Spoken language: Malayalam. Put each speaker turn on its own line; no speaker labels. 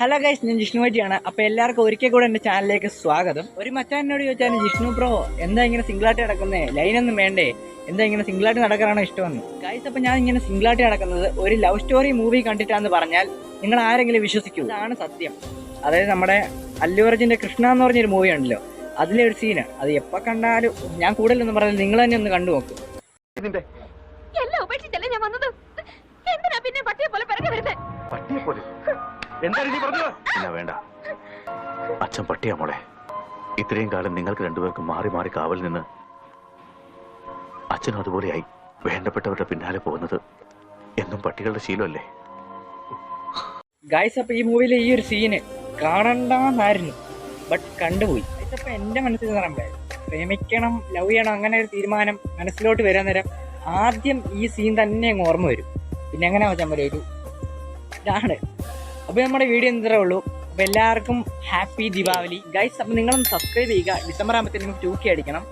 ഹലോ ഗൈസ്, ഞാൻ ജിഷ്ണു ആണ്. അപ്പോൾ എല്ലാവർക്കും ഒരിക്കൽ കൂടെ എൻ്റെ ചാനലിലേക്ക് സ്വാഗതം. ഒരു മച്ചാനോട് ചോദിച്ചാൽ ജിഷ്ണു ബ്രോ എന്താ ഇങ്ങനെ സിംഗിളായിട്ട് നടക്കുന്നേ, ലൈനൊന്നും വേണ്ടേ, എന്താ ഇങ്ങനെ സിംഗിളായിട്ട് നടക്കാനാണ് ഇഷ്ടമെന്ന്. ഗൈസ്, അപ്പോൾ ഞാൻ ഇങ്ങനെ സിംഗിളായിട്ട് നടക്കുന്നത് ഒരു ലവ് സ്റ്റോറി മൂവി കണ്ടിട്ടാന്ന് പറഞ്ഞാൽ നിങ്ങൾ ആരെങ്കിലും വിശ്വസിക്കൂ? ഇതാണ് സത്യം. അതായത് നമ്മുടെ അല്ലു അർജുൻ്റെ കൃഷ്ണ എന്ന് പറഞ്ഞൊരു മൂവി ഉണ്ടല്ലോ, അതിലെ ഒരു സീന്. അത് എപ്പോൾ കണ്ടാലും ഞാൻ കൂടുതലൊന്നും പറഞ്ഞാൽ നിങ്ങൾ തന്നെ ഒന്ന് കണ്ടു നോക്കും.
എല്ലാം ഉപേക്ഷിച്ചല്ലേ ഞാൻ വന്നത്. എന്തിനാ പിന്നെ പട്ടിയെ പോലെ പിറകെ വരുന്നത്?
പട്ടിയെ പോലെ ഇല്ല, വേണ്ട. അച്ഛൻ പട്ടിയാ മോളെ. ഇത്രയും കാലം നിങ്ങൾക്ക് രണ്ടുപേർക്കും മാറി മാറി കാവൽ നിന്ന് അച്ഛനും അതുപോലെയായി. വേണ്ടപ്പെട്ടവരുടെ പിന്നാലെ പോകുന്നത് എന്നും പട്ടികളുടെ ശീലമല്ലേ?
ഗൈസ്, അപ്പോൾ ഈ മൂവിയിലെ ഈ ഒരു സീന് കാണണ്ടെന്നായിരുന്നു, ബട്ട് കണ്ടുപോയി. ഗൈസ്, അപ്പോൾ എൻ്റെ മനസ്സിൽ നിന്ന് പ്രേമിക്കണം, ലവ് ചെയ്യണം, അങ്ങനെ ഒരു തീരുമാനം മനസ്സിലോട്ട് വരാൻ നേരം ആദ്യം ഈ സീൻ തന്നെ അങ്ങ് ഓർമ്മ വരും. പിന്നെ എങ്ങനെ വെച്ചാൽ മതി, ഒരു ഇതാണ്. അപ്പോൾ നമ്മുടെ വീഡിയോ ഇത്രേ ഉള്ളൂ. അപ്പോൾ എല്ലാവർക്കും ഹാപ്പി ദീപാവലി ഗൈസ്. അപ്പോൾ നിങ്ങളൊന്ന് സബ്സ്ക്രൈബ് ചെയ്യുക. ഡിസംബർ ആകുമ്പോഴത്തേക്കും 2K അടിക്കണം.